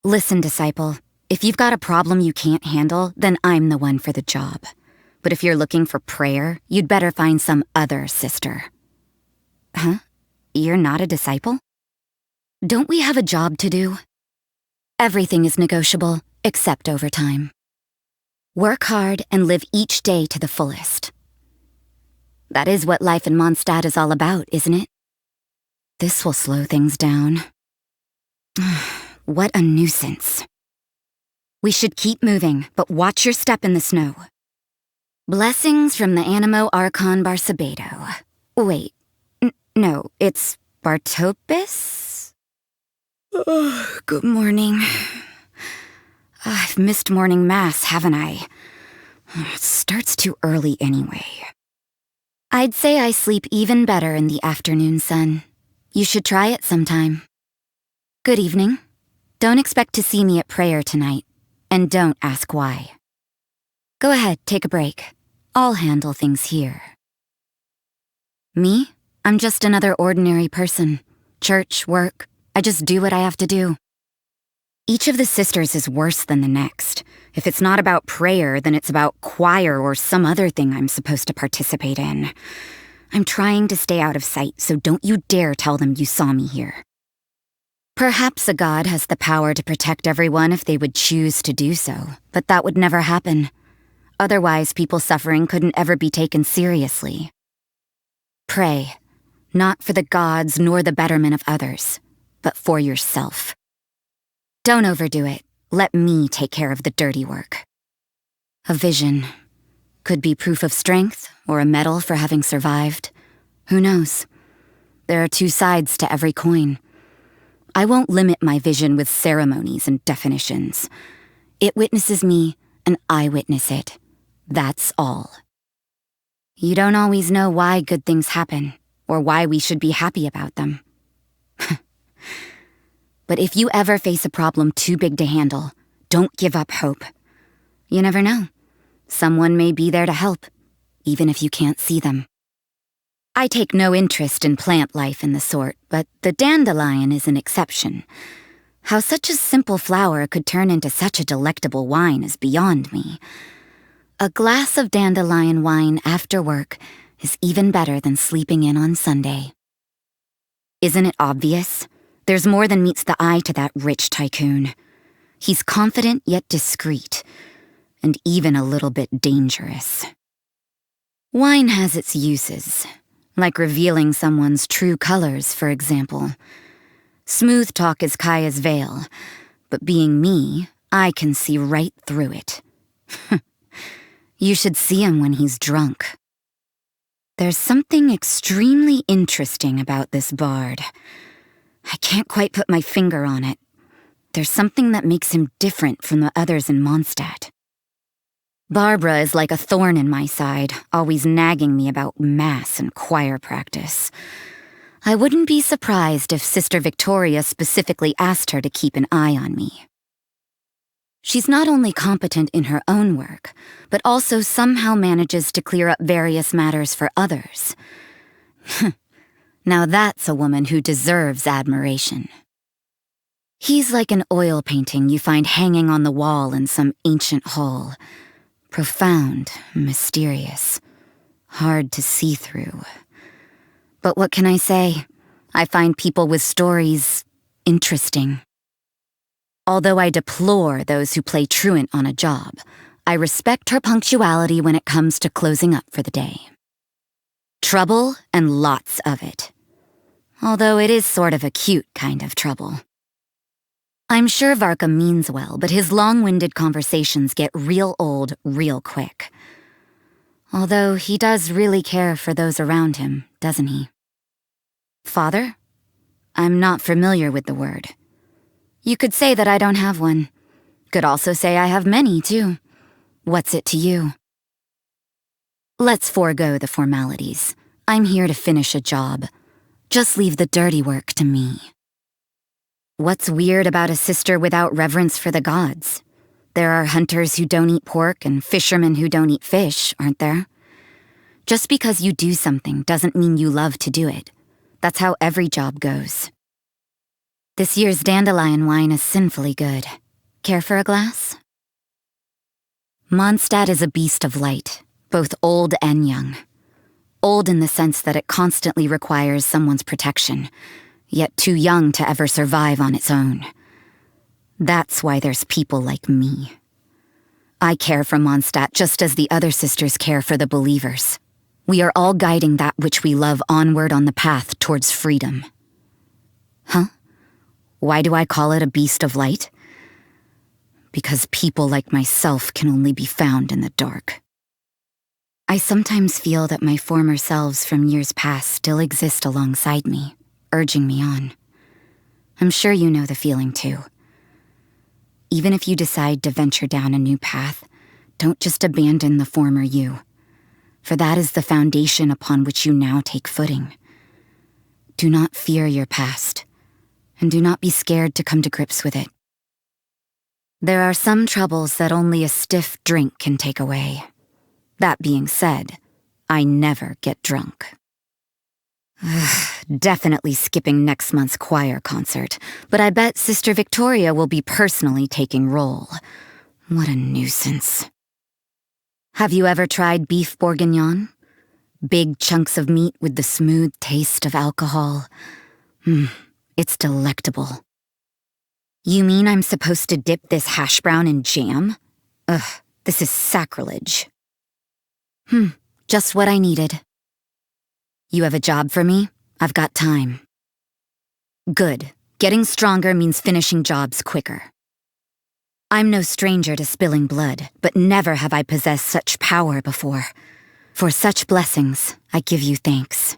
Listen, disciple, if you've got a problem you can't handle, then I'm the one for the job. But if you're looking for prayer, you'd better find some other sister. Huh? You're not a disciple? Don't we have a job to do? Everything is negotiable, except overtime. Work hard and live each day to the fullest. That is what life in Mondstadt is all about, isn't it? This will slow things down. What a nuisance. We should keep moving, but watch your step in the snow. Blessings from the Animo Archon Barsabedo. Wait, no, it's Bartopis? Good morning. I've missed morning mass, haven't I? It starts too early anyway. I'd say I sleep even better in the afternoon sun. You should try it sometime. Good evening. Don't expect to see me at prayer tonight, and don't ask why. Go ahead, take a break. I'll handle things here. Me? I'm just another ordinary person. Church, work, I just do what I have to do. Each of the sisters is worse than the next. If it's not about prayer, then it's about choir or some other thing I'm supposed to participate in. I'm trying to stay out of sight, so don't you dare tell them you saw me here. Perhaps a god has the power to protect everyone if they would choose to do so, but that would never happen. Otherwise, people suffering couldn't ever be taken seriously. Pray, not for the gods nor the betterment of others, but for yourself. Don't overdo it. Let me take care of the dirty work. A vision. Could be proof of strength or a medal for having survived. Who knows? There are two sides to every coin. I won't limit my vision with ceremonies and definitions. It witnesses me, and I witness it. That's all. You don't always know why good things happen, or why we should be happy about them. But if you ever face a problem too big to handle, don't give up hope. You never know. Someone may be there to help, even if you can't see them. I take no interest in plant life and the sort, but the dandelion is an exception. How such a simple flower could turn into such a delectable wine is beyond me. A glass of dandelion wine after work is even better than sleeping in on Sunday. Isn't it obvious? There's more than meets the eye to that rich tycoon. He's confident yet discreet, and even a little bit dangerous. Wine has its uses, like revealing someone's true colors, for example. Smooth talk is Kaya's veil, but being me, I can see right through it. You should see him when he's drunk. There's something extremely interesting about this bard. I can't quite put my finger on it. There's something that makes him different from the others in Mondstadt. Barbara is like a thorn in my side, always nagging me about mass and choir practice. I wouldn't be surprised if Sister Victoria specifically asked her to keep an eye on me. She's not only competent in her own work, but also somehow manages to clear up various matters for others. Now that's a woman who deserves admiration. He's like an oil painting you find hanging on the wall in some ancient hall. Profound, mysterious, hard to see through. But what can I say? I find people with stories interesting. Although I deplore those who play truant on a job, I respect her punctuality when it comes to closing up for the day. Trouble and lots of it. Although it is sort of a cute kind of trouble. I'm sure Varka means well, but his long-winded conversations get real old real quick. Although he does really care for those around him, doesn't he? Father? I'm not familiar with the word. You could say that I don't have one. Could also say I have many, too. What's it to you? Let's forego the formalities. I'm here to finish a job. Just leave the dirty work to me. What's weird about a sister without reverence for the gods? There are hunters who don't eat pork and fishermen who don't eat fish, aren't there? Just because you do something doesn't mean you love to do it. That's how every job goes. This year's dandelion wine is sinfully good. Care for a glass? Mondstadt is a beast of light, both old and young. Old in the sense that it constantly requires someone's protection, yet too young to ever survive on its own. That's why there's people like me. I care for Mondstadt just as the other sisters care for the believers. We are all guiding that which we love onward on the path towards freedom. Huh? Why do I call it a beast of light? Because people like myself can only be found in the dark. I sometimes feel that my former selves from years past still exist alongside me, urging me on. I'm sure you know the feeling too. Even if you decide to venture down a new path, don't just abandon the former you, for that is the foundation upon which you now take footing. Do not fear your past, and do not be scared to come to grips with it. There are some troubles that only a stiff drink can take away. That being said, I never get drunk. Definitely skipping next month's choir concert, but I bet Sister Victoria will be personally taking roll. What a nuisance. Have you ever tried beef bourguignon? Big chunks of meat with the smooth taste of alcohol. It's delectable. You mean I'm supposed to dip this hash brown in jam? Ugh, this is sacrilege. Just what I needed. You have a job for me? I've got time. Good. Getting stronger means finishing jobs quicker. I'm no stranger to spilling blood, but never have I possessed such power before. For such blessings, I give you thanks.